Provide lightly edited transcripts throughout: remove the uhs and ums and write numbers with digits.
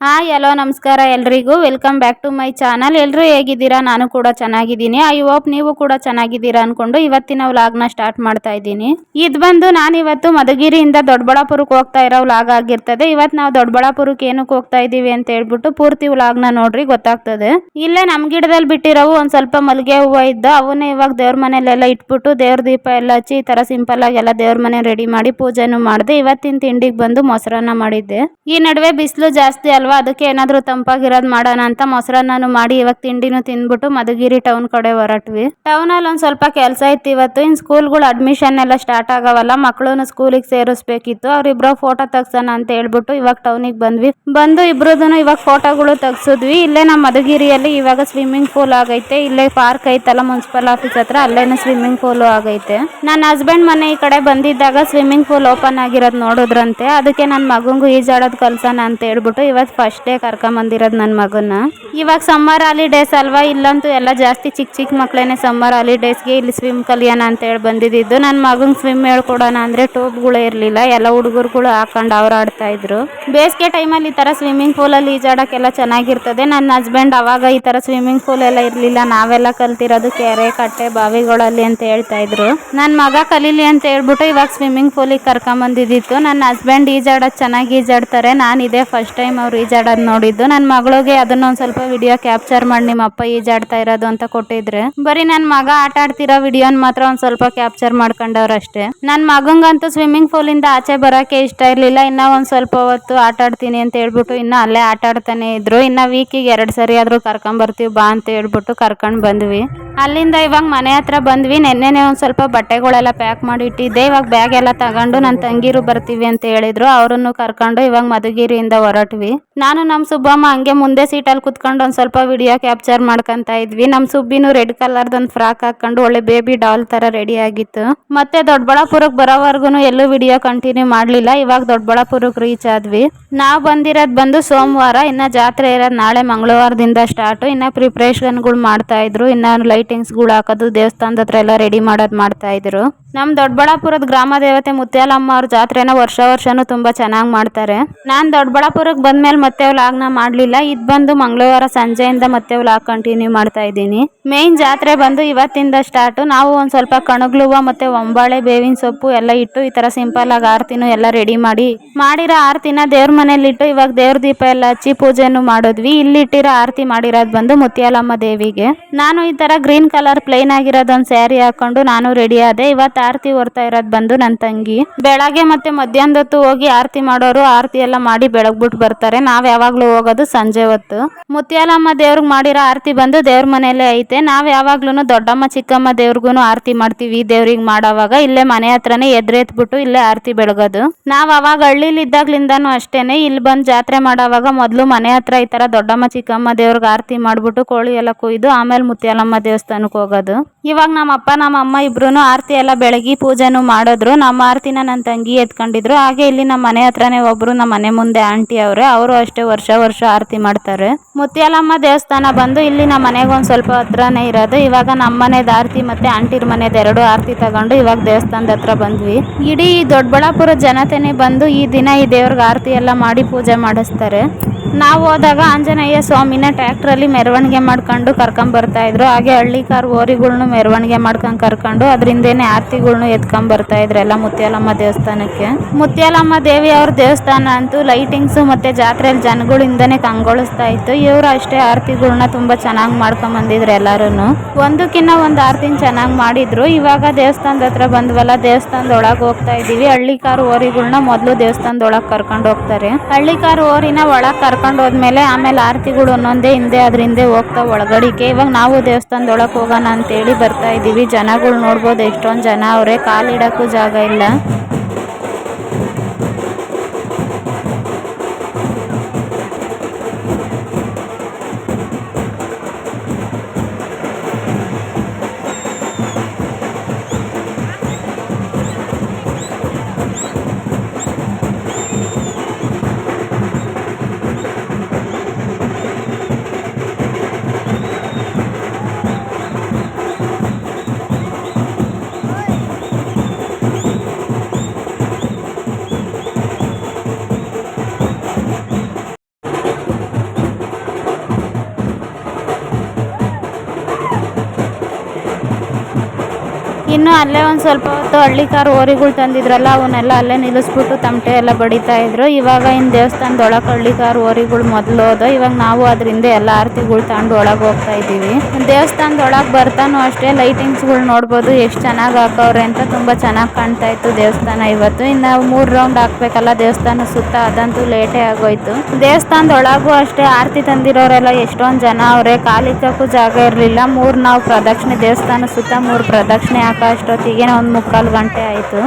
Hi hello ನಮಸ್ಕಾರ ಎಲ್ರಿಗೂ welcome back to my channel. ಎಲ್ಲರೂ ಹೇಗಿದ್ದೀರಾ? ನಾನು ಕೂಡ ಚೆನ್ನಾಗಿದ್ದೀನಿ. ಐ ಹೋಪ್ ನೀವು ಕೂಡ ಚೆನ್ನಾಗಿದ್ದೀರಾ ಅನ್ಕೊಂಡು ಇವತ್ತಿನ ವ್ಲಾಗ್ನ ಸ್ಟಾರ್ಟ್ ಮಾಡ್ತಾ ಇದ್ದೀನಿ. ಇದು ಬಂದು ನಾನಿವತ್ತು ಮಧುಗಿರಿಯಿಂದ ದೊಡ್ಡಬಳ್ಳಾಪುರಕ್ಕೆ ಹೋಗ್ತಾ ಇರೋ ವ್ಲಾಗ್ ಆಗಿರ್ತದೆ. ಇವತ್ತು ನಾವು ದೊಡ್ಡಬಳ್ಳಾಪುರಕ್ಕೆ ಏನಕ್ಕೆ ಹೋಗ್ತಾ ಇದ್ದೀವಿ ಅಂತ ಹೇಳ್ಬಿಟ್ಟು ಪೂರ್ತಿ ವ್ಲಾಗ್ನ ನೋಡ್ರಿ ಗೊತ್ತಾಗ್ತದೆ. ಇಲ್ಲೇ ನಮ್ ಗಿಡದಲ್ಲಿ ಬಿಟ್ಟಿರೋವು ಒಂದ್ ಸ್ವಲ್ಪ ಮಲ್ಲಿಗೆ ಹೂವು ಇದ್ದ ಅವನ್ನೇ ಇವಾಗ ದೇವ್ರ ಮನೇಲೆಲ್ಲ ಇಟ್ಬಿಟ್ಟು ದೇವ್ರ ದೀಪ ಎಲ್ಲ ಹಚ್ಚಿ ಈ ತರ ಸಿಂಪಲ್ ಆಗಿ ಎಲ್ಲ ದೇವ್ರ ಮನೆ ರೆಡಿ ಮಾಡಿ ಪೂಜೆನೂ ಮಾಡಿದೆ. ಇವತ್ತಿನ ತಿಂಡಿಗೆ ಬಂದು ಮೊಸರನ್ನ ಮಾಡಿದ್ದೆ. ಈ ನಡುವೆ ಬಿಸಿಲು ಜಾಸ್ತಿ ಅಲ್ವಾ, ಅದಕ್ಕೆ ಏನಾದ್ರೂ ತಂಪಾಗಿರೋದು ಮಾಡೋಣ ಅಂತ ಮೊಸರನ್ನ ಮಾಡಿ ಇವಾಗ ತಿಂಡಿನೂ ತಿಂದ್ಬಿಟ್ಟು ಮಧುಗಿರಿ ಟೌನ್ ಕಡೆ ಹೊರಟ್ವಿ. ಟೌನ್ ಅಲ್ಲಿ ಒಂದ್ ಸ್ವಲ್ಪ ಕೆಲಸ ಇತ್ತು ಇವತ್ತು. ಇನ್ ಸ್ಕೂಲ್ಗಳು ಅಡ್ಮಿಷನ್ ಎಲ್ಲ ಸ್ಟಾರ್ಟ್ ಆಗವಲ್ಲ, ಮಕ್ಕಳನ್ನ ಸ್ಕೂಲಿಗೆ ಸೇರಿಸ್ಬೇಕಿತ್ತು. ಅವ್ರಿಬ್ರು ಫೋಟೋ ತೆಗ್ಸೋಣ ಅಂತ ಹೇಳ್ಬಿಟ್ಟು ಇವಾಗ ಟೌನಿಗೆ ಬಂದು ಇಬ್ರದನ್ನು ಇವಾಗ ಫೋಟೋಗಳು ತೆಗ್ಸಿದ್ವಿ. ಇಲ್ಲೇ ನಮ್ಮ ಮಧುಗಿರಿಯಲ್ಲಿ ಇವಾಗ ಸ್ವಿಮ್ಮಿಂಗ್ ಪೂಲ್ ಆಗೈತೆ. ಇಲ್ಲೇ ಪಾರ್ಕ್ ಐತಲ್ಲ ಮುನ್ಸಿಪಲ್ ಆಫೀಸ್ ಹತ್ರ, ಅಲ್ಲೇನು ಸ್ವಿಮ್ಮಿಂಗ್ ಪೂಲ್ ಆಗೈತೆ. ನನ್ನ ಹಸ್ಬೆಂಡ್ ಮನೆ ಈ ಕಡೆ ಬಂದಿದ್ದಾಗ ಸ್ವಿಮ್ಮಿಂಗ್ ಪೂಲ್ ಓಪನ್ ಆಗಿರೋದು ನೋಡಿದ್ರಂತೆ. ಅದಕ್ಕೆ ನನ್ನ ಮಗಂಗೂ ಈಜಾಡೋದು ಕಲ್ಸೋಣ ಅಂತ ಹೇಳ್ಬಿಟ್ಟು ಇವತ್ತು ಫಸ್ಟ್ ಡೇ ಕರ್ಕೊಂಬಂದಿರೋದು ನನ್ನ ಮಗನ್ನ. ಇವಾಗ ಸಮ್ಮರ್ ಹಾಲಿಡೇಸ್ ಅಲ್ವಾ, ಇಲ್ಲಂತೂ ಎಲ್ಲ ಜಾಸ್ತಿ ಚಿಕ್ಕ ಮಕ್ಕಳೇನೆ ಸಮ್ಮರ್ ಹಾಲಿಡೇಸ್ಗೆ ಇಲ್ಲಿ ಸ್ವಿಮ್ ಕಲಿಯೋಣ ಅಂತ ಹೇಳಿ ಬಂದಿದ್ದು. ನನ್ನ ಮಗಂಗೆ ಸ್ವಿಮ್ ಹೇಳ್ಕೊಡೋಣ ಅಂದ್ರೆ ಟ್ಯೂಬ್ಗಳೇ ಇರಲಿಲ್ಲ. ಎಲ್ಲ ಹುಡುಗರುಗಳು ಹಾಕೊಂಡು ಅವ್ರು ಆಡ್ತಾ ಇದ್ರು. ಬೇಸಿಗೆ ಟೈಮಲ್ಲಿ ಈ ತರ ಸ್ವಿಮ್ಮಿಂಗ್ ಪೂಲಲ್ಲಿ ಈಜಾಡೋಕ್ಕೆಲ್ಲ ಚೆನ್ನಾಗಿರ್ತದೆ. ನನ್ನ ಹಸ್ಬೆಂಡ್ ಅವಾಗ ಈ ತರ ಸ್ವಿಮ್ಮಿಂಗ್ ಪೂಲ್ ಎಲ್ಲ ಇರಲಿಲ್ಲ, ನಾವೆಲ್ಲ ಕಲ್ತಿರೋದು ಕೆರೆ ಕಟ್ಟೆ ಬಾವಿಗಳಲ್ಲಿ ಅಂತ ಹೇಳ್ತಾ ಇದ್ರು. ನನ್ನ ಮಗ ಕಲೀಲಿ ಅಂತ ಹೇಳ್ಬಿಟ್ಟು ಇವಾಗ ಸ್ವಿಮ್ಮಿಂಗ್ ಪೂಲಿಗೆ ಕರ್ಕೊಂಬಂದಿದ್ದಿತ್ತು. ನನ್ನ ಹಸ್ಬೆಂಡ್ ಈಜಾಡೋದು ಚೆನ್ನಾಗಿ ಈಜಾಡ್ತಾರೆ. ನಾನು ಇದೇ ಫಸ್ಟ್ ಟೈಮ್ ಅವ್ರು ಈಜಾಡೋದು ನೋಡಿದ್ದು. ನನ್ನ ಮಗಳಿಗೆ ಅದನ್ನೊಂದು ಸ್ವಲ್ಪ ವಿಡಿಯೋ ಕ್ಯಾಪ್ಚರ್ ಮಾಡಿ ನಿಮ್ಮ ಅಪ್ಪ ಈಜಾಡ್ತಾ ಇರೋದು ಅಂತ ಕೊಟ್ಟಿದ್ರೆ, ಬರೀ ನನ್ನ ಮಗ ಆಟ ಆಡ್ತಿರೋ ವಿಡಿಯೋನ ಮಾತ್ರ ಒಂದ್ ಸ್ವಲ್ಪ ಕ್ಯಾಪ್ಚರ್ ಮಾಡ್ಕೊಂಡವ್ರು ಅಷ್ಟೇ. ನನ್ನ ಮಗಂಗಂತೂ ಸ್ವಿಮ್ಮಿಂಗ್ ಪೂಲ್ ಇಂದ ಆಚೆ ಬರೋಕೆ ಇಷ್ಟ ಇರ್ಲಿಲ್ಲ. ಇನ್ನ ಒಂದ್ ಸ್ವಲ್ಪ ಹೊತ್ತು ಆಟ ಆಡ್ತೀನಿ ಅಂತ ಹೇಳ್ಬಿಟ್ಟು ಇನ್ನ ಅಲ್ಲೇ ಆಟ ಆಡ್ತಾನೆ ಇದ್ರು. ಇನ್ನ ವೀಕಿಗೆ 2 ಸರಿ ಆದ್ರೂ ಕರ್ಕೊಂಡ್ ಬರ್ತೀವಿ ಬಾ ಅಂತ ಹೇಳ್ಬಿಟ್ಟು ಕರ್ಕೊಂಡ್ ಬಂದ್ವಿ. ಅಲ್ಲಿಂದ ಇವಾಗ ಮನೆ ಹತ್ರ ಬಂದ್ವಿ. ನೆನ್ನೆನೆ ಒಂದ್ ಸ್ವಲ್ಪ ಬಟ್ಟೆಗಳೆಲ್ಲ ಪ್ಯಾಕ್ ಮಾಡಿ ಇಟ್ಟಿದ್ದೆ. ಇವಾಗ ಬ್ಯಾಗ್ ಎಲ್ಲ ತಗೊಂಡು ನನ್ನ ತಂಗಿರು ಬರ್ತೀವಿ ಅಂತ ಹೇಳಿದ್ರು, ಅವರನ್ನು ಕರ್ಕೊಂಡು ಇವಾಗ ಮಧುಗಿರಿಯಿಂದ ಹೊರಟ್ವಿ. ನಾನು ನಮ್ಮ ಸುಬ್ಬಮ್ಮ ಹಂಗೆ ಮುಂದೆ ಸೀಟಲ್ಲಿ ಕುತ್ಕೊಂಡು ಒಂದ್ ಸ್ವಲ್ಪ ವಿಡಿಯೋ ಕ್ಯಾಪ್ಚರ್ ಮಾಡ್ಕೊಂತ ಇದ್ವಿ. ನಮ್ಮ ಸುಬ್ಬಿನೂ ರೆಡ್ ಕಲರ್ದೊಂದು ಫ್ರಾಕ್ ಹಾಕೊಂಡು ಒಳ್ಳೆ ಬೇಬಿ ಡಾಲ್ ತರ ರೆಡಿ ಆಗಿತ್ತು. ಮತ್ತೆ ದೊಡ್ಡಬಳ್ಳಾಪುರಕ್ಕೆ ಬರೋವರೆಗೂ ಎಲ್ಲೂ ವಿಡಿಯೋ ಕಂಟಿನ್ಯೂ ಮಾಡ್ಲಿಲ್ಲ. ಇವಾಗ ದೊಡ್ಡಬಳ್ಳಾಪುರಕ್ಕೆ ರೀಚ್ ಆದ್ವಿ. ನಾವು ಬಂದಿರೋದು ಬಂದು ಸೋಮವಾರ, ಇನ್ನ ಜಾತ್ರೆ ಇರೋದು ನಾಳೆ ಮಂಗಳವಾರದಿಂದ ಸ್ಟಾರ್ಟ್. ಇನ್ನ ಪ್ರಿಪ್ರೇಷನ್ಗಳು ಮಾಡ್ತಾ ಇದ್ರು. ಇನ್ನ ಲೈಟಿಂಗ್ಸ್ಗಳು ಹಾಕೋದು, ದೇವಸ್ಥಾನದ ಹತ್ರ ಎಲ್ಲ ರೆಡಿ ಮಾಡೋದು ಮಾಡ್ತಾ ಇದ್ರು. ನಮ್ಮ ದೊಡ್ಡಬಳ್ಳಾಪುರದ ಗ್ರಾಮ ದೇವತೆ ಮುತ್ಯಾಲಮ್ಮ ಅವ್ರ ಜಾತ್ರೆನ ವರ್ಷನೂ ತುಂಬಾ ಚೆನ್ನಾಗಿ ಮಾಡ್ತಾರೆ. ನಾನ್ ದೊಡ್ಡಬಳ್ಳಾಪುರಕ್ಕೆ ಬಂದ್ಮೇಲೆ ಮತ್ತೆ ವ್ಲಾಗ್ನ ಮಾಡ್ಲಿಲ್ಲ. ಇದು ಬಂದು ಮಂಗಳವಾರ ಸಂಜೆಯಿಂದ ಮತ್ತೆ ವ್ಲಾಗ್ ಕಂಟಿನ್ಯೂ ಮಾಡ್ತಾ ಇದ್ದೀನಿ. ಮೇನ್ ಜಾತ್ರೆ ಬಂದು ಇವತ್ತಿಂದ ಸ್ಟಾರ್ಟ್. ನಾವು ಒಂದ್ ಸ್ವಲ್ಪ ಕಣಗ್ಲುವ ಮತ್ತೆ ಒಂಬಾಳೆ ಬೇವಿನ ಸೊಪ್ಪು ಎಲ್ಲ ಇಟ್ಟು ಈ ತರ ಸಿಂಪಲ್ ಆಗಿ ಆರತಿನೂ ಎಲ್ಲ ರೆಡಿ ಮಾಡಿರೋ ಆರತಿನ ದೇವ್ರ ಮನೇಲಿ ಇಟ್ಟು ಇವಾಗ ದೇವ್ರ ದೀಪ ಎಲ್ಲ ಹಚ್ಚಿ ಪೂಜೆನೂ ಮಾಡಿದ್ವಿ. ಇಲ್ಲಿ ಇಟ್ಟಿರೋ ಆರತಿ ಮಾಡಿರೋದು ಬಂದು ಮುತ್ಯಾಲಮ್ಮ ದೇವಿಗೆ. ನಾನು ಈ ತರ ಗ್ರೀನ್ ಕಲರ್ ಪ್ಲೇನ್ ಆಗಿರೋದೊಂದು ಸ್ಯಾರಿ ಹಾಕೊಂಡು ನಾನು ರೆಡಿ ಆದೆ. ಇವತ್ತು ಆರತಿ ಹೊರ್ತಾ ಇರೋದು ಬಂದು ನನ್ನ ತಂಗಿ. ಬೆಳಗ್ಗೆ ಮತ್ತೆ ಮಧ್ಯಾಹ್ನದ ಹೊತ್ತು ಹೋಗಿ ಆರತಿ ಮಾಡೋರು ಆರತಿ ಎಲ್ಲ ಮಾಡಿ ಬೆಳಗ್ಬಿಟ್ಟು ಬರ್ತಾರೆ. ನಾವ್ ಯಾವಾಗ್ಲೂ ಹೋಗೋದು ಸಂಜೆ ಹೊತ್ತು. ಮುತ್ಯಾಲಮ್ಮ ದೇವ್ರಿಗೆ ಮಾಡಿರೋ ಆರತಿ ಬಂದು ದೇವ್ರ ಮನೇಲೆ ಐತೆ. ನಾವ್ ಯಾವಾಗ್ಲೂ ದೊಡ್ಡಮ್ಮ ಚಿಕ್ಕಮ್ಮ ದೇವ್ರಿಗೂ ಆರತಿ ಮಾಡ್ತೀವಿ. ದೇವ್ರಿಗೆ ಮಾಡೋವಾಗ ಇಲ್ಲೇ ಮನೆ ಹತ್ರನೇ ಎದ್ರೆತ್ಬಿಟ್ಟು ಇಲ್ಲೇ ಆರತಿ ಬೆಳಗೋದು. ನಾವ್ ಅವಾಗ ಹಳ್ಳಿಲಿ ಇದ್ದಾಗ್ಲಿಂದಾನು ಅಷ್ಟೇನೆ. ಇಲ್ಲಿ ಬಂದು ಜಾತ್ರೆ ಮಾಡೋವಾಗ ಮೊದ್ಲು ಮನೆ ಹತ್ರ ಈ ತರ ದೊಡ್ಡಮ್ಮ ಚಿಕ್ಕಮ್ಮ ದೇವ್ರಿಗೆ ಆರತಿ ಮಾಡ್ಬಿಟ್ಟು ಕೋಳಿ ಎಲ್ಲ ಕುಯ್ದು ಆಮೇಲೆ ಮುತ್ಯಾಲಮ್ಮ ದೇವಸ್ಥಾನಕ್ಕೆ ಹೋಗೋದು. ಇವಾಗ ನಮ್ಮ ಅಪ್ಪ ನಮ್ಮ ಅಮ್ಮ ಇಬ್ರು ಆರತಿ ಎಲ್ಲ ಬೆಳಗಿ ಪೂಜೆನೂ ಮಾಡಿದ್ರು. ನಮ್ಮ ಆರತಿನ ನನ್ನ ತಂಗಿ ಎತ್ಕೊಂಡಿದ್ರು. ಹಾಗೆ ಇಲ್ಲಿ ನಮ್ಮ ಮನೆ ಹತ್ರನೇ ಒಬ್ರು ನಮ್ಮ ಮನೆ ಮುಂದೆ ಆಂಟಿ ಅವರು ಅಷ್ಟೇ ವರ್ಷ ಆರತಿ ಮಾಡ್ತಾರೆ. ಮುತ್ಯಾಲಮ್ಮ ದೇವಸ್ಥಾನ ಬಂದು ಇಲ್ಲಿ ನಮ್ಮ ಮನೆಗೆ ಒಂದ್ ಸ್ವಲ್ಪ ಹತ್ರನೇ ಇರೋದು. ಇವಾಗ ನಮ್ಮ ಮನೆದ ಆರತಿ ಮತ್ತೆ ಆಂಟಿರ್ ಮನೆದ 2 ಆರತಿ ತಗೊಂಡು ಇವಾಗ ದೇವಸ್ಥಾನದ ಹತ್ರ ಬಂದ್ವಿ. ಇಡೀ ದೊಡ್ಡಬಳ್ಳಾಪುರ ಜನತೆನೆ ಬಂದು ಈ ದಿನ ಈ ದೇವ್ರಿಗೆ ಆರತಿ ಎಲ್ಲ ಮಾಡಿ ಪೂಜೆ ಮಾಡಿಸ್ತಾರೆ. ನಾವು ಹೋದಾಗ ಆಂಜನೇಯ ಸ್ವಾಮಿನ ಟ್ರ್ಯಾಕ್ಟ್ರಲ್ಲಿ ಮೆರವಣಿಗೆ ಮಾಡ್ಕೊಂಡು ಕರ್ಕೊಂಡ್ ಬರ್ತಾ ಇದ್ರು. ಹಾಗೆ ಹಳ್ಳಿ ಕಾರ್ ಓರಿಗಳ್ನು ಮೆರವಣಿಗೆ ಮಾಡ್ಕೊಂಡು ಕರ್ಕೊಂಡು ಅದರಿಂದೇನೆ ಆರತಿಗಳ್ನು ಎತ್ಕೊಂಡ್ ಬರ್ತಾ ಇದ್ರು ಎಲ್ಲ ಮುತ್ಯಾಲಮ್ಮ ದೇವಸ್ಥಾನಕ್ಕೆ. ಮುತ್ಯಾಲಮ್ಮ ದೇವಿ ಅವ್ರ ದೇವಸ್ಥಾನ ಅಂತೂ ಲೈಟಿಂಗ್ಸ್ ಮತ್ತೆ ಜಾತ್ರೆಯಲ್ಲಿ ಜನಗಳಿಂದನೇ ಕಂಗೊಳಿಸ್ತಾ ಇತ್ತು. ಇವ್ರು ಅಷ್ಟೇ ಆರತಿಗಳ್ನ ತುಂಬಾ ಚೆನ್ನಾಗಿ ಮಾಡ್ಕೊಂಡ್ ಬಂದಿದ್ರು. ಎಲ್ಲಾರುನು ಒಂದಕ್ಕಿನ್ನ ಒಂದು ಆರತಿನ ಚೆನ್ನಾಗಿ ಮಾಡಿದ್ರು. ಇವಾಗ ದೇವಸ್ಥಾನದ ಹತ್ರ ಬಂದ್ವಲ್ಲ, ದೇವಸ್ಥಾನದ ಒಳಗೆ ಹೋಗ್ತಾ ಇದೀವಿ. ಹಳ್ಳಿ ಕಾರ್ ಓರಿಗಳ್ನ ಮೊದಲು ದೇವಸ್ಥಾನದ ಒಳಗೆ ಕರ್ಕೊಂಡು ಹೋಗ್ತಾರೆ. ಹಳ್ಳಿ ಕಾರ್ ಓರಿನ ಒಳಗೆ ಕರ್ಕೊಂಡು ಹೋದ್ಮೇಲೆ ಆಮೇಲೆ ಆರತಿಗಳು ಒಂದೊಂದೇ ಹಿಂದೆ ಅದ್ರ ಹಿಂದೆ ಹೋಗ್ತಾ ಒಳಗಡಿಕೆ. ಇವಾಗ ನಾವು ದೇವಸ್ಥಾನದೊಳಗೆ ಹೋಗೋಣ ಅಂತೇಳಿ ಬರ್ತಾ ಇದೀವಿ. ಜನಗಳು ನೋಡ್ಬೋದು ಎಷ್ಟೊಂದು ಜನ ಅವ್ರೆ, ಕಾಲಿಡಕ್ಕೂ ಜಾಗ ಇಲ್ಲ. ಇನ್ನು ಅಲ್ಲೇ ಒಂದು ಸ್ವಲ್ಪ ಹೊತ್ತು ಹಳ್ಳಿ ಕಾರ್ ಓರಿಗಳು ತಂದಿದ್ರಲ್ಲ ಅವನ್ನೆಲ್ಲ ಅಲ್ಲೇ ನಿಲ್ಲಿಸ್ಬಿಟ್ಟು ತಮಟೆ ಎಲ್ಲ ಬಡಿತಾ ಇದ್ರು. ಇವಾಗ ಇನ್ನು ದೇವಸ್ಥಾನದೊಳಗೆ ಹಳ್ಳಿ ಕಾರ್ ಓರಿಗಳು ಮೊದಲು ಹೋದ, ಇವಾಗ ನಾವು ಅದರಿಂದ ಎಲ್ಲ ಆರತಿಗಳು ತಗೊಂಡು ಒಳಗೆ ಹೋಗ್ತಾ ಇದ್ದೀವಿ. ದೇವಸ್ಥಾನದೊಳಗೆ ಬರ್ತಾನು ಅಷ್ಟೇ ಲೈಟಿಂಗ್ಸ್ಗಳು ನೋಡ್ಬೋದು ಎಷ್ಟು ಚೆನ್ನಾಗಿ ಹಾಕವ್ರೆ ಅಂತ. ತುಂಬ ಚೆನ್ನಾಗಿ ಕಾಣ್ತಾ ಇತ್ತು ದೇವಸ್ಥಾನ ಇವತ್ತು. ಇನ್ನು 3 ರೌಂಡ್ ಹಾಕ್ಬೇಕಲ್ಲ ದೇವಸ್ಥಾನ ಸುತ್ತ, ಅದಂತೂ ಲೇಟೇ ಆಗೋಯ್ತು. ದೇವಸ್ಥಾನದೊಳಗೂ ಅಷ್ಟೇ ಆರತಿ ತಂದಿರೋರೆಲ್ಲ ಎಷ್ಟೊಂದು ಜನ ಅವರೇ, ಕಾಲಿಕ್ಕೂ ಜಾಗ ಇರಲಿಲ್ಲ. ನಾವು ಪ್ರದಕ್ಷಿಣೆ ದೇವಸ್ಥಾನ ಸುತ್ತ 3 ಪ್ರದಕ್ಷಿಣೆ ಹಾಕೋ ಅಷ್ಟೊತ್ತಿಗೆ 1 ಮುಕ್ಕಾಲು ಗಂಟೆ ಆಯಿತು.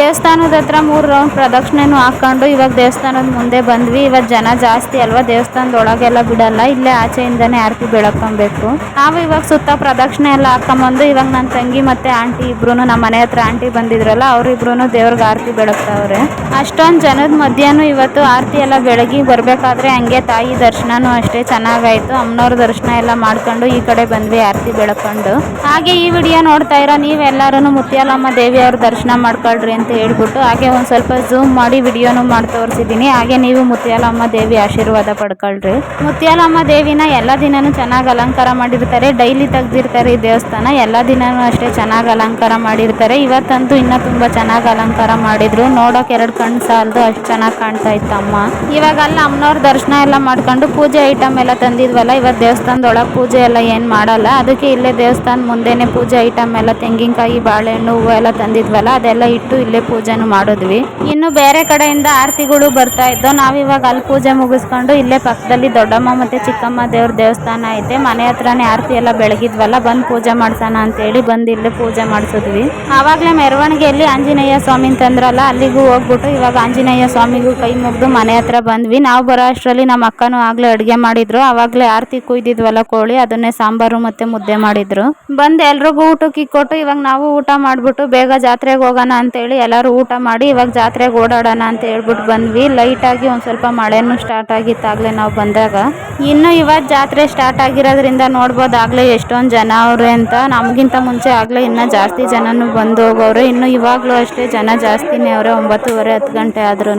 ದೇವಸ್ಥಾನದ ಹತ್ರ 3 ರೌಂಡ್ ಪ್ರದಕ್ಷಿಣೆನೂ ಹಾಕ್ಕೊಂಡು ಇವಾಗ ದೇವಸ್ಥಾನದ ಮುಂದೆ ಬಂದ್ವಿ. ಇವತ್ತು ಜನ ಜಾಸ್ತಿ ಅಲ್ವಾ, ದೇವಸ್ಥಾನದೊಳಗೆಲ್ಲ ಬಿಡಲ್ಲ, ಇಲ್ಲೇ ಆಚೆಯಿಂದನೇ ಆರತಿ ಬೆಳಕೊಬೇಕು. ನಾವು ಇವಾಗ ಸುತ್ತ ಪ್ರದಕ್ಷಿಣೆ ಎಲ್ಲ ಹಾಕೊಂಬಂದು ಇವಾಗ ನನ್ನ ತಂಗಿ ಮತ್ತೆ ಆಂಟಿ ಇಬ್ರು, ನಮ್ಮ ಮನೆ ಹತ್ರ ಆಂಟಿ ಬಂದಿದ್ರಲ್ಲ ಅವರಿಬ್ರು ದೇವ್ರಿಗೆ ಆರತಿ ಬೆಳಗ್ತಾವ್ರೆ. ಅಷ್ಟೊಂದು ಜನದ ಮಧ್ಯಾಹ್ನ ಇವತ್ತು ಆರತಿ ಎಲ್ಲ ಬೆಳಗಿ ಬರಬೇಕಾದ್ರೆ ಹಂಗೆ ತಾಯಿ ದರ್ಶನನೂ ಅಷ್ಟೇ ಚೆನ್ನಾಗಾಯ್ತು. ಅಮ್ಮನವ್ರ ದರ್ಶನ ಎಲ್ಲ ಮಾಡ್ಕೊಂಡು ಈ ಕಡೆ ಬಂದ್ವಿ ಆರತಿ ಬೆಳಕೊಂಡು. ಹಾಗೆ ಈ ವಿಡಿಯೋ ನೋಡ್ತಾ ಇರೋ ನೀವೆಲ್ಲರೂ ಮುತ್ಯಾಲಮ್ಮ ದೇವಿಯವ್ರ ದರ್ಶನ ಮಾಡ್ಕೊಳ್ರಿ ಅಂತ ಹೇಳ್ಬಿಟ್ಟು ಹಾಗೆ ಒಂದು ಸ್ವಲ್ಪ ಝೂಮ್ ಮಾಡಿ ವಿಡಿಯೋನು ಮಾಡಿ ತೋರಿಸಿದ್ದೀನಿ. ಹಾಗೆ ನೀವು ಮುತ್ಯಾಲಮ್ಮ ದೇವಿ ಆಶೀರ್ವಾದ ಪಡ್ಕೊಳ್ರಿ. ಮುತ್ಯಾಲಮ್ಮ ದೇವಿನ ಎಲ್ಲ ದಿನನೂ ಚೆನ್ನಾಗಿ ಅಲಂಕಾರ ಮಾಡಿರ್ತಾರೆ, ಡೈಲಿ ತೆಗ್ದಿರ್ತಾರೆ ಈ ದೇವಸ್ಥಾನ. ಎಲ್ಲ ದಿನನೂ ಅಷ್ಟೇ ಚೆನ್ನಾಗಿ ಅಲಂಕಾರ ಮಾಡಿರ್ತಾರೆ. ಇವತ್ತಂತೂ ಇನ್ನೂ ತುಂಬ ಚೆನ್ನಾಗಿ ಅಲಂಕಾರ ಮಾಡಿದ್ರು, ನೋಡೋಕೆ 2 ಕಣ್ಣು ಸಾಲದು ಅಷ್ಟು ಚೆನ್ನಾಗಿ ಕಾಣ್ತಾ ಇತ್ತು ಅಮ್ಮ. ಇವಾಗ ಅಲ್ಲ ಅಮ್ಮನವ್ರ ದರ್ಶನ ಎಲ್ಲ ಮಾಡ್ಕೊಂಡು ಪೂಜೆ ಐಟಮ್ ಎಲ್ಲ ತಂದಿದ್ವಲ್ಲ, ಇವತ್ತು ದೇವಸ್ಥಾನದೊಳಗೆ ಪೂಜೆ ಎಲ್ಲ ಏನು ಮಾಡಲ್ಲ, ಅದಕ್ಕೆ ಇಲ್ಲೇ ದೇವಸ್ಥಾನ ಮುಂದೆನೆ ಪೂಜೆ ಐಟಮ್ ಎಲ್ಲ ತೆಂಗಿನಕಾಯಿ ಬಾಳೆಹಣ್ಣು ಹೂವು ಎಲ್ಲ ತಂದಿದ್ವಲ್ಲ ಅದೆಲ್ಲ ಇಟ್ಟು ಇಲ್ಲೇ ಪೂಜೆನೂ ಮಾಡಿದ್ವಿ. ಇನ್ನು ಬೇರೆ ಕಡೆಯಿಂದ ಆರತಿಗಳು ಬರ್ತಾ ಇದ್ದೋ, ನಾವಿವಾಗ ಅಲ್ಲಿ ಪೂಜೆ ಮುಗಿಸ್ಕೊಂಡು ಇಲ್ಲೇ ಪಕ್ಕದಲ್ಲಿ ದೊಡ್ಡಮ್ಮ ಮತ್ತೆ ಚಿಕ್ಕಮ್ಮ ದೇವ್ರ ದೇವಸ್ಥಾನ ಐತೆ, ಮನೆ ಹತ್ರನೇ ಆರತಿ ಎಲ್ಲ ಬೆಳಗಿದ್ವಲ್ಲ, ಬಂದು ಪೂಜೆ ಮಾಡ್ಸೋಣ ಅಂತೇಳಿ ಬಂದು ಇಲ್ಲೇ ಪೂಜೆ ಮಾಡಿಸಿದ್ವಿ. ಆವಾಗಲೇ ಮೆರವಣಿಗೆಯಲ್ಲಿ ಆಂಜನೇಯ ಸ್ವಾಮಿ ತಂದ್ರಲ್ಲ ಅಲ್ಲಿಗೂ ಹೋಗ್ಬಿಟ್ಟು ಇವಾಗ ಆಂಜನೇಯ ಸ್ವಾಮಿಗೂ ಕೈ ಮುಗಿದು ಮನೆ ಹತ್ರ ಬಂದ್ವಿ. ನಾವು ಬರೋ ಅಷ್ಟರಲ್ಲಿ ನಮ್ಮ ಅಕ್ಕನೂ ಆಗ್ಲೇ ಅಡುಗೆ ಮಾಡಿದ್ರು. ಆವಾಗಲೇ ಆರತಿ ಕುಯ್ದಿದ್ವಲ್ಲ ಕೋಳಿ, ಅದನ್ನೇ ಸಾಂಬಾರು ಮತ್ತೆ ಮುದ್ದೆ ಮಾಡಿದ್ರು. ಬಂದು ಎಲ್ರಿಗೂ ಊಟಕ್ಕೆ ಕೊಟ್ಟು ಇವಾಗ ನಾವು ಊಟ ಮಾಡಿಬಿಟ್ಟು ಬೇಗ ಜಾತ್ರೆಗೆ ಹೋಗೋಣ ಅಂತೇಳಿ ಎಲ್ಲರೂ ಊಟ ಮಾಡಿ ಇವಾಗ ಜಾತ್ರೆಗೆ ಓಡಾಡೋಣ ಅಂತ ಹೇಳ್ಬಿಟ್ಟು ಬಂದ್ವಿ. ಲೈಟಾಗಿ ಒಂದು ಸ್ವಲ್ಪ ಮಳೆನೂ ಸ್ಟಾರ್ಟ್ ಆಗಿತ್ತಾಗಲೇ ನಾವು ಬಂದಾಗ. ಇನ್ನು ಇವತ್ತು ಜಾತ್ರೆ ಸ್ಟಾರ್ಟ್ ಆಗಿರೋದ್ರಿಂದ ನೋಡ್ಬೋದು ಆಗಲೇ ಎಷ್ಟೊಂದು ಜನ ಅವ್ರೆ ಅಂತ. ನಮಗಿಂತ ಮುಂಚೆ ಆಗಲೇ ಇನ್ನೂ ಜಾಸ್ತಿ ಜನನೂ ಬಂದು ಹೋಗೋರು. ಇನ್ನು ಇವಾಗಲೂ ಅಷ್ಟೇ ಜನ ಜಾಸ್ತಿನೇ ಅವರೇ, 9:30 10 ಗಂಟೆ ಆದ್ರೂ.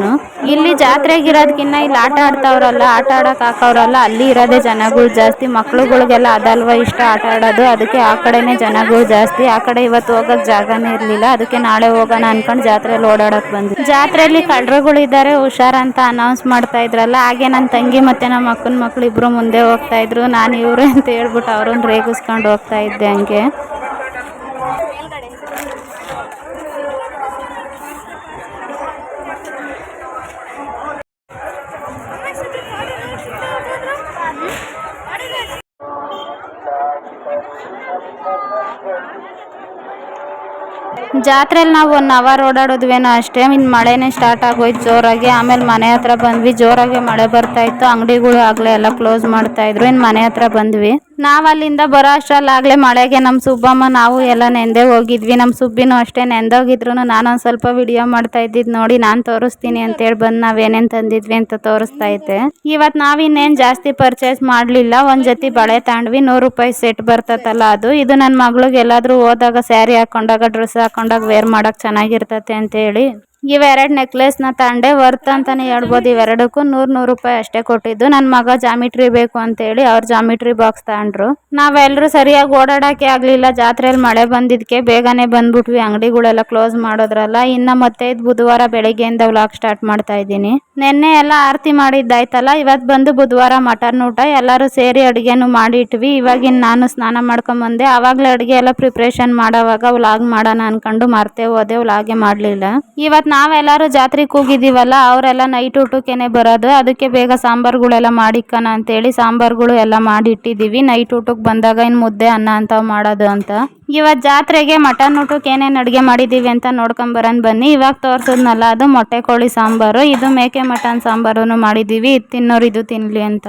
ಇಲ್ಲಿ ಜಾತ್ರೆಗಿರೋದಕ್ಕಿಂತ ಇಲ್ಲಿ ಆಟ ಆಡ್ತಾವ್ರಲ್ಲ, ಆಟ ಆಡೋಕೆ ಹಾಕವ್ರಲ್ಲ, ಅಲ್ಲಿ ಇರೋದೇ ಜನಗಳು ಜಾಸ್ತಿ. ಮಕ್ಳುಗಳಿಗೆಲ್ಲ ಅದಲ್ವ ಇಷ್ಟ ಆಟ ಆಡೋದು, ಅದಕ್ಕೆ ಆ ಕಡೆನೇ ಜನಗಳು ಜಾಸ್ತಿ. ಆ ಕಡೆ ಇವತ್ತು ಹೋಗೋಕೆ ಜಾಗನೇ ಇರಲಿಲ್ಲ, ಅದಕ್ಕೆ ನಾಳೆ ಹೋಗೋಣ ಅನ್ಕೊಂಡು ಜಾತ್ರೆಯಲ್ಲಿ ಓಡಾಡಕ್ಕೆ ಬಂದ್ವಿ. ಜಾತ್ರೆಯಲ್ಲಿ ಕಳ್ಳರುಗಳು ಇದ್ದಾರೆ ಹುಷಾರಂತ ಅನೌನ್ಸ್ ಮಾಡ್ತಾ ಇದ್ರಲ್ಲ, ಹಾಗೆ ನನ್ನ ತಂಗಿ ಮತ್ತೆ ನಮ್ಮ ಅಕ್ಕನ ಮಕ್ಳು ಇಬ್ರು ಮುಂದೆ ಹೋಗ್ತಾ ಇದ್ರು. ನಾನು ಇವ್ರೆ ಅಂತ ಹೇಳ್ಬಿಟ್ಟು ಅವ್ರನ್ನ ರೇಗಿಸ್ಕೊಂಡು ಹೋಗ್ತಾ ಇದ್ದೆ ಹಂಗೆ. ಜಾತ್ರೆಯಲ್ಲಿ ನಾವು 1 ಅವರ್ ಓಡಾಡೋದ್ವೇನೋ ಅಷ್ಟೇ. ಇನ್ನು ಮಳೆನೇ ಸ್ಟಾರ್ಟ್ ಆಗೋಯ್ತು ಜೋರಾಗಿ. ಆಮೇಲೆ ಮನೆ ಹತ್ರ ಬಂದ್ವಿ, ಜೋರಾಗಿ ಮಳೆ ಬರ್ತಾ ಇತ್ತು, ಅಂಗಡಿಗಳು ಆಗಲೇ ಎಲ್ಲ ಕ್ಲೋಸ್ ಮಾಡ್ತಾ ಇದ್ರು. ಇನ್ನು ಮನೆ ಹತ್ರ ಬಂದ್ವಿ. ನಾವು ಅಲ್ಲಿಂದ ಬರೋ ಅಷ್ಟರಲ್ಲಾಗಲೇ ಮಳೆಗೆ ನಮ್ಮ ಸುಬ್ಬಮ್ಮ ನಾವು ಎಲ್ಲ ನೆಂದೇ ಹೋಗಿದ್ವಿ. ನಮ್ಮ ಸುಬ್ಬಿನೂ ಅಷ್ಟೇ ನೆಂದೋಗಿದ್ರು. ನಾನೊಂದು ಸ್ವಲ್ಪ ವಿಡಿಯೋ ಮಾಡ್ತಾ ಇದ್ದಿದ್ದು ನೋಡಿ ನಾನು ತೋರಿಸ್ತೀನಿ ಅಂತೇಳಿ ಬಂದು ನಾವೇನೇನು ತಂದಿದ್ವಿ ಅಂತ ತೋರಿಸ್ತಾ ಇದ್ದೆ. ಇವತ್ತು ನಾವಿನ್ನೇನು ಜಾಸ್ತಿ ಪರ್ಚೇಸ್ ಮಾಡಲಿಲ್ಲ. ಒಂದು ಜೊತೆ ಬಳೆ ತಗೊಂಡ್ವಿ, 100 ರೂಪಾಯಿ ಸೆಟ್ ಬರ್ತತಲ್ಲ ಅದು. ಇದು ನನ್ನ ಮಗಳಿಗೆ ಎಲ್ಲಾದರೂ ಹೋದಾಗ ಸ್ಯಾರಿ ಹಾಕೊಂಡಾಗ ಡ್ರೆಸ್ ಹಾಕೊಂಡಾಗ ವೇರ್ ಮಾಡೋಕೆ ಚೆನ್ನಾಗಿರ್ತತೆ ಅಂತೇಳಿ ಇವೆರಡು ನೆಕ್ಲೆಸ್ನ ತಗೊಂಡೆ. ವರ್ತ್ ಅಂತಲೇ ಹೇಳ್ಬೋದು. ಇವೆರಡಕ್ಕೂ 100 ರೂಪಾಯಿ ಅಷ್ಟೇ ಕೊಟ್ಟಿದ್ದು. ನನ್ನ ಮಗ ಜಾಮಿಟ್ರಿ ಬೇಕು ಅಂತೇಳಿ ಅವ್ರು ಜಾಮಿಟ್ರಿ ಬಾಕ್ಸ್ ತಗೊಂಡ್ರು. ನಾವೆಲ್ಲರೂ ಸರಿಯಾಗಿ ಓಡಾಡೋಕ್ಕೆ ಆಗಲಿಲ್ಲ, ಜಾತ್ರೆಯಲ್ಲಿ ಮಳೆ ಬಂದಿದ್ದಕ್ಕೆ ಬೇಗನೆ ಬಂದ್ಬಿಟ್ವಿ. ಅಂಗಡಿಗಳೆಲ್ಲ ಕ್ಲೋಸ್ ಮಾಡೋದ್ರಲ್ಲ. ಇನ್ನು ಮತ್ತೆ ಬುಧವಾರ ಬೆಳಗ್ಗೆಯಿಂದ ವ್ಲಾಗ್ ಸ್ಟಾರ್ಟ್ ಮಾಡ್ತಾ ಇದ್ದೀನಿ. ನಿನ್ನೆ ಎಲ್ಲ ಆರತಿ ಮಾಡಿದ್ದಾಯ್ತಲ್ಲ, ಇವತ್ತು ಬಂದು ಬುಧವಾರ ಮಟನ್ ಊಟ ಎಲ್ಲರೂ ಸೇರಿ ಅಡುಗೆನೂ ಮಾಡಿಟ್ವಿ. ಇವಾಗಿನ ನಾನು ಸ್ನಾನ ಮಾಡ್ಕೊಂಬಂದೆ. ಆವಾಗಲೇ ಅಡುಗೆ ಎಲ್ಲ ಪ್ರಿಪ್ರೇಷನ್ ಮಾಡೋವಾಗ ವ್ಲಾಗ್ ಮಾಡೋಣ ಅನ್ಕೊಂಡು ಮರ್ತೇ ಹೋದೆ, ವ್ಲಾಗೇ ಮಾಡಲಿಲ್ಲ. ಇವತ್ತು ನಾವೆಲ್ಲರೂ ಜಾತ್ರೆಗೆ ಹೋಗಿದ್ದೀವಲ್ಲ, ಅವರೆಲ್ಲ ನೈಟ್ ಊಟಕ್ಕೇನೆ ಬರೋದು, ಅದಕ್ಕೆ ಬೇಗ ಸಾಂಬಾರುಗಳೆಲ್ಲ ಮಾಡಿಕ್ಕಣ ಅಂತೇಳಿ ಸಾಂಬಾರುಗಳು ಎಲ್ಲ ಮಾಡಿ ಇಟ್ಟಿದ್ದೀವಿ. ನೈಟ್ ಊಟಕ್ಕೆ ಬಂದಾಗ ಇನ್ನು ಮುದ್ದೆ ಅನ್ನ ಅಂಥವು ಮಾಡೋದು ಅಂತ. ಇವತ್ತು ಜಾತ್ರೆಗೆ ಮಟನ್ ಊಟಕ್ಕೆ ಏನೇನು ಅಡುಗೆ ಮಾಡಿದ್ದೀವಿ ಅಂತ ನೋಡ್ಕೊಂಬರೋಣ ಬನ್ನಿ. ಇವಾಗ ತೋರಿಸೋದ್ನಲ್ಲ ಅದು ಮೊಟ್ಟೆ ಕೋಳಿ ಸಾಂಬಾರು, ಇದು ಮೇಕೆ ಮಟನ್ ಸಾಂಬಾರು ಮಾಡಿದ್ದೀವಿ. ಇದು ತಿನ್ನೋರು ಇದು ತಿನ್ನಲಿ ಅಂತ.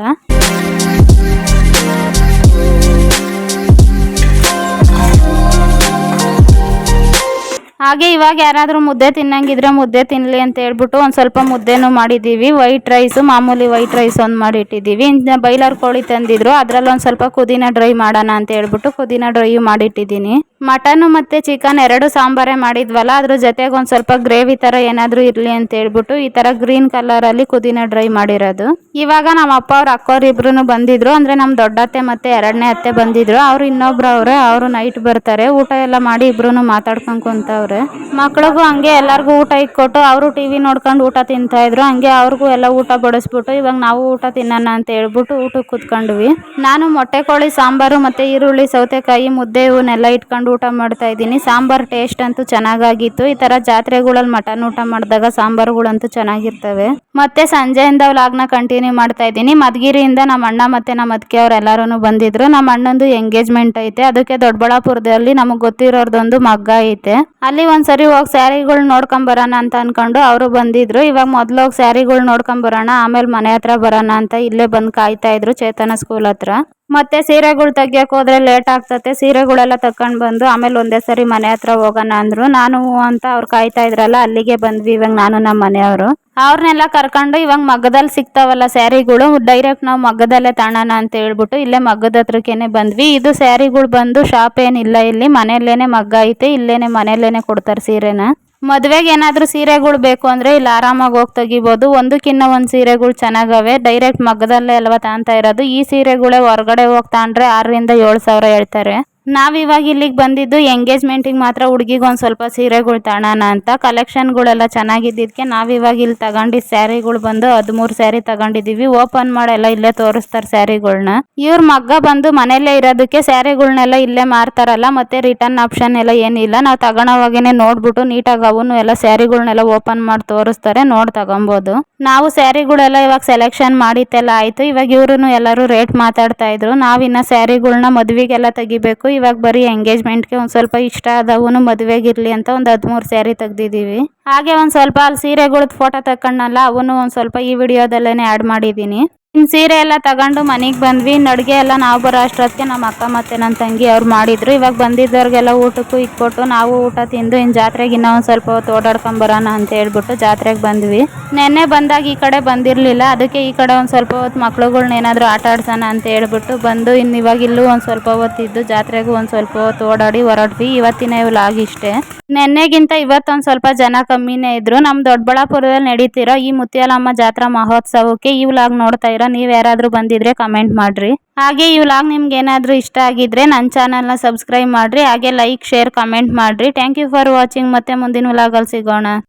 ಹಾಗೆ ಇವಾಗ ಯಾರಾದರೂ ಮುದ್ದೆ ತಿನ್ನಂಗಿದ್ರೆ ಮುದ್ದೆ ತಿನ್ನಲಿ ಅಂತ ಹೇಳ್ಬಿಟ್ಟು ಒಂದು ಸ್ವಲ್ಪ ಮುದ್ದೆನೂ ಮಾಡಿದ್ದೀವಿ. ವೈಟ್ ರೈಸು, ಮಾಮೂಲಿ ವೈಟ್ ರೈಸ್ ಒಂದು ಮಾಡಿಟ್ಟಿದ್ದೀವಿ. ಇನ್ನು ಬೈಲರ್ ಕೋಳಿ ತಂದಿದ್ರು, ಅದರಲ್ಲಿ ಒಂದು ಸ್ವಲ್ಪ ಪುದೀನ ಡ್ರೈ ಮಾಡೋಣ ಅಂತ ಹೇಳ್ಬಿಟ್ಟು ಪುದೀನ ಡ್ರೈ ಮಾಡಿಟ್ಟಿದ್ದೀನಿ. ಮಟನ್ನು ಮತ್ತು ಚಿಕನ್ ಎರಡು ಸಾಂಬಾರೇ ಮಾಡಿದ್ವಲ್ಲ, ಅದ್ರ ಜೊತೆಗೆ ಒಂದು ಸ್ವಲ್ಪ ಗ್ರೇವಿ ಥರ ಏನಾದರೂ ಇರಲಿ ಅಂತ ಹೇಳ್ಬಿಟ್ಟು ಈ ಥರ ಗ್ರೀನ್ ಕಲರಲ್ಲಿ ಪುದೀನ ಡ್ರೈ ಮಾಡಿರೋದು. ಇವಾಗ ನಮ್ಮ ಅಪ್ಪ ಅವ್ರ ಅಕ್ಕೋರು ಇಬ್ರು ಬಂದಿದ್ರು, ಅಂದರೆ ನಮ್ಮ ದೊಡ್ಡತ್ತೆ ಮತ್ತು ಎರಡನೇ ಅತ್ತೆ ಬಂದಿದ್ರು. ಅವರು ಇನ್ನೊಬ್ರು ಅವರು ನೈಟ್ ಬರ್ತಾರೆ. ಊಟ ಎಲ್ಲ ಮಾಡಿ ಇಬ್ರು ಮಾತಾಡ್ಕೊಂಡು ಕುಂತವ್ರೆ. ಮಕ್ಳಿಗೂ ಹಂಗೆ ಎಲ್ಲರಿಗೂ ಊಟ ಇಟ್ಕೊಟ್ಟು ಅವರು ಟಿವಿ ನೋಡ್ಕೊಂಡು ಊಟ ತಿಂತಾ ಇದ್ರು. ಹಂಗೆ ಅವ್ರಿಗೂ ಎಲ್ಲ ಊಟ ಬಡಿಸ್ಬಿಟ್ಟು ಇವಾಗ ನಾವು ಊಟ ತಿನ್ನೋಣ ಅಂತ ಹೇಳ್ಬಿಟ್ಟು ಊಟಕ್ಕೆ ಕೂತ್ಕೊಂಡ್ವಿ. ನಾನು ಮೊಟ್ಟೆ ಕೋಳಿ ಸಾಂಬಾರು ಮತ್ತು ಈರುಳ್ಳಿ, ಸೌತೆಕಾಯಿ, ಮುದ್ದೆ ಇವನ್ನೆಲ್ಲ ಇಟ್ಕೊಂಡು ಊಟ ಮಾಡ್ತಾ ಇದ್ದೀನಿ. ಸಾಂಬಾರು ಟೇಸ್ಟ್ ಅಂತೂ ಚೆನ್ನಾಗಾಗಿತ್ತು. ಈ ಥರ ಜಾತ್ರೆಗಳಲ್ಲಿ ಮಟನ್ ಊಟ ಮಾಡಿದಾಗ ಸಾಂಬಾರುಗಳಂತೂ ಚೆನ್ನಾಗಿರ್ತವೆ. ಮತ್ತೆ ಸಂಜೆಯಿಂದ ವ್ಲಾಗ್ನ ಕಂಟಿನ್ಯೂ ಮಾಡ್ತಾ ಇದ್ದೀನಿ. ಮಧುಗಿರಿಯಿಂದ ನಮ್ಮ ಅಣ್ಣ ಮತ್ತು ನಮ್ಮ ಅತ್ತಿಗೆ ಅವರೆಲ್ಲರೂ ಬಂದಿದ್ರು. ನಮ್ಮ ಅಣ್ಣಂದು ಎಂಗೇಜ್ಮೆಂಟ್ ಐತೆ, ಅದಕ್ಕೆ ದೊಡ್ಡಬಳ್ಳಾಪುರದಲ್ಲಿ ನಮಗೆ ಗೊತ್ತಿರೋರ್ದೊಂದು ಮಗ್ಗ ಐತೆ. ಅಲ್ಲಿ ಒಂದ್ಸರಿ ಹೋಗಿ ಸ್ಯಾರಿಗಳು ನೋಡ್ಕೊಂಬರೋಣ ಅಂತ ಅನ್ಕೊಂಡು ಅವರು ಬಂದಿದ್ರು. ಇವಾಗ ಮೊದಲು ಹೋಗಿ ಸ್ಯಾರಿಗಳು ನೋಡ್ಕೊಂಬರೋಣ, ಆಮೇಲೆ ಮನೆ ಹತ್ರ ಬರೋಣ ಅಂತ ಇಲ್ಲೇ ಬಂದು ಕಾಯ್ತಾ ಇದ್ರು ಚೇತನ ಸ್ಕೂಲ್ ಹತ್ರ. ಮತ್ತೆ ಸೀರೆಗಳು ತೆಗಿಯೋಕೆ ಹೋದ್ರೆ ಲೇಟ್ ಆಗ್ತತೆ. ಸೀರೆಗಳೆಲ್ಲ ತಕೊಂಡು ಬಂದು ಆಮೇಲೆ ಒಂದೇ ಸರಿ ಮನೆ ಹತ್ರ ಹೋಗೋಣ ಅಂದ್ರು. ನಾನು ಅಂತ ಅವ್ರು ಕಾಯ್ತಾ ಇದ್ರಲ್ಲ, ಅಲ್ಲಿಗೆ ಬಂದ್ವಿ ಇವಾಗ ನಾನು ನಮ್ಮ ಮನೆಯವರು. ಅವ್ರನ್ನೆಲ್ಲ ಕರ್ಕೊಂಡು ಇವಾಗ ಮಗ್ಗದಲ್ಲಿ ಸಿಗ್ತಾವಲ್ಲ ಸ್ಯಾರಿಗಳು, ಡೈರೆಕ್ಟ್ ನಾವು ಮಗ್ಗದಲ್ಲೇ ತಾಣೋಣ ಅಂತ ಹೇಳ್ಬಿಟ್ಟು ಇಲ್ಲೇ ಮಗ್ಗದ ಹತ್ರಕ್ಕೇನೆ ಬಂದ್ವಿ. ಇದು ಸ್ಯಾರಿಗಳು ಬಂದು ಶಾಪ್ ಏನಿಲ್ಲ, ಇಲ್ಲಿ ಮನೆಯಲ್ಲೇನೆ ಮಗ್ಗ ಐತೆ, ಇಲ್ಲೇನೆ ಮನೆಯಲ್ಲೇನೆ ಕೊಡ್ತಾರೆ ಸೀರೆನ. ಮದುವೆಗೆ ಏನಾದರೂ ಸೀರೆಗಳು ಬೇಕು ಅಂದರೆ ಇಲ್ಲಿ ಆರಾಮಾಗಿ ಹೋಗಿ ತೆಗಿಬೋದು. ಒಂದಕ್ಕಿಂತ ಒಂದು ಸೀರೆಗಳು ಚೆನ್ನಾಗವೆ. ಡೈರೆಕ್ಟ್ ಮಗ್ಗದಲ್ಲೇ ಅಲ್ವಾ ತಾಂತಾ ಇರೋದು. ಈ ಸೀರೆಗಳೇ ಹೊರಗಡೆ ಹೋಗಿ ತಾಂಡ್ರೆ 6,000 ರಿಂದ 7,000 ಹೇಳ್ತಾರೆ. ನಾವಿವಾಗ ಇಲ್ಲಿಗೆ ಬಂದಿದ್ದು ಎಂಗೇಜ್ಮೆಂಟಿಗೆ ಮಾತ್ರ ಹುಡುಗಿಗೆ ಒಂದು ಸ್ವಲ್ಪ ಸೀರೆಗಳು ತಾಣೋಣ ಅಂತ. ಕಲೆಕ್ಷನ್ಗಳೆಲ್ಲ ಚೆನ್ನಾಗಿದ್ದಕ್ಕೆ ನಾವಿವಾಗ ಇಲ್ಲಿ ತಗೊಂಡಿದ್ದು ಸ್ಯಾರಿಗಳು ಬಂದು 13 ಸ್ಯಾರಿ ತಗೊಂಡಿದ್ದೀವಿ. ಓಪನ್ ಮಾಡೆಲ್ಲ ಇಲ್ಲೇ ತೋರಿಸ್ತಾರೆ ಸ್ಯಾರಿಗಳನ್ನ. ಇವ್ರ ಮಗ್ಗ ಬಂದು ಮನೆಯಲ್ಲೇ ಇರೋದಕ್ಕೆ ಸ್ಯಾರಿಗಳನ್ನೆಲ್ಲ ಇಲ್ಲೇ ಮಾರ್ತಾರಲ್ಲ, ಮತ್ತೆ ರಿಟರ್ನ್ ಆಪ್ಷನ್ ಎಲ್ಲ ಏನಿಲ್ಲ. ನಾವು ತಗೊಳೋವಾಗೇನೆ ನೋಡ್ಬಿಟ್ಟು ನೀಟಾಗಿ ಅವನು ಎಲ್ಲ ಸ್ಯಾರಿಗಳನ್ನೆಲ್ಲ ಓಪನ್ ಮಾಡಿ ತೋರಿಸ್ತಾರೆ, ನೋಡಿ ತಗೊಬೋದು. ನಾವು ಸ್ಯಾರಿಗಳೆಲ್ಲ ಇವಾಗ ಸೆಲೆಕ್ಷನ್ ಮಾಡಿತ್ತೆಲ್ಲ ಆಯಿತು. ಇವಾಗ ಇವ್ರು ಎಲ್ಲರೂ ರೇಟ್ ಮಾತಾಡ್ತಾ ಇದ್ರು. ನಾವಿನ್ನ ಸ್ಯಾರಿಗಳನ್ನ ಮದುವೆಗೆಲ್ಲ ತೆಗಿಬೇಕು. ಇವಾಗ ಬರೀ ಎಂಗೇಜ್ಮೆಂಟ್ಗೆ ಒಂದು ಸ್ವಲ್ಪ ಇಷ್ಟ ಆದವನು ಮದುವೆಗಿರಲಿ ಅಂತ ಒಂದು 13 ಸ್ಯಾರಿ ತೆಗ್ದಿದ್ದೀವಿ. ಹಾಗೆ ಒಂದು ಸ್ವಲ್ಪ ಅಲ್ಲಿ ಸೀರೆಗಳದ್ದು ಫೋಟೋ ತಗೊಂಡಲ್ಲ, ಅವನು ಒಂದು ಸ್ವಲ್ಪ ಈ ವಿಡಿಯೋದಲ್ಲೇ ಆ್ಯಡ್ ಮಾಡಿದ್ದೀನಿ. ಇನ್ನು ಸೀರೆ ಎಲ್ಲ ತಗೊಂಡು ಮನೆಗೆ ಬಂದ್ವಿ. ಅಡುಗೆ ಎಲ್ಲ ನಾವು ಬರೋ ಅಷ್ಟೊತ್ತಿಗೆ ನಮ್ಮ ಅಕ್ಕ ಮತ್ತು ನನ್ನ ತಂಗಿ ಅವ್ರು ಮಾಡಿದ್ರು. ಇವಾಗ ಬಂದಿದ್ದವ್ರಿಗೆಲ್ಲ ಊಟಕ್ಕೂ ಇಟ್ಕೊಟ್ಟು ನಾವು ಊಟ ತಿಂದು ಇನ್ನು ಜಾತ್ರೆಗೆ ಇನ್ನೂ ಒಂದು ಸ್ವಲ್ಪ ಹೊತ್ತು ಓಡಾಡ್ಕೊಂಬರೋಣ ಅಂತ ಹೇಳ್ಬಿಟ್ಟು ಜಾತ್ರೆಗೆ ಬಂದ್ವಿ. ನೆನ್ನೆ ಬಂದಾಗ ಈ ಕಡೆ ಬಂದಿರಲಿಲ್ಲ, ಅದಕ್ಕೆ ಈ ಕಡೆ ಒಂದು ಸ್ವಲ್ಪ ಹೊತ್ತು ಮಕ್ಳುಗಳ್ನ ಏನಾದರೂ ಆಟ ಆಡ್ಸೋಣ ಅಂತ ಹೇಳ್ಬಿಟ್ಟು ಬಂದು ಇನ್ನು ಇವಾಗ ಇಲ್ಲೂ ಒಂದು ಸ್ವಲ್ಪ ಹೊತ್ತಿದ್ದು ಜಾತ್ರೆಗೂ ಒಂದು ಸ್ವಲ್ಪ ಹೊತ್ತು ಓಡಾಡಿ ಹೊರಡ್ವಿ. ಇವತ್ತಿನ ವ್ಲಾಗ್ ಇಷ್ಟೇ. ನೆನ್ನೆಗಿಂತ ಇವತ್ತೊಂದು ಸ್ವಲ್ಪ ಜನ ಕಮ್ಮಿನೇ ಇದ್ರು. ನಮ್ಮ ದೊಡ್ಡಬಳ್ಳಾಪುರದಲ್ಲಿ ನಡೀತಿರೋ ಈ ಮುತ್ಯಾಲಮ್ಮ ಜಾತ್ರಾ ಮಹೋತ್ಸವಕ್ಕೆ ಈ ವ್ಲಾಗ್ ನೋಡ್ತಾ ಇರೋ ನೀವು ಯಾರಾದರೂ ಬಂದಿದ್ರೆ ಕಮೆಂಟ್ ಮಾಡ್ರಿ. ಹಾಗೆ ಈ ವ್ಲಾಗ್ ನಿಮ್ಗೆ ಏನಾದರೂ ಇಷ್ಟ ಆಗಿದ್ರೆ ನನ್ನ ಚಾನಲ್ನ ಸಬ್ಸ್ಕ್ರೈಬ್ ಮಾಡ್ರಿ. ಹಾಗೆ ಲೈಕ್, ಶೇರ್, ಕಮೆಂಟ್ ಮಾಡ್ರಿ. Thank you for watching. ಮತ್ತೆ ಮುಂದಿನ ವ್ಲಾಗಲ್ಲಿ ಸಿಗೋಣ.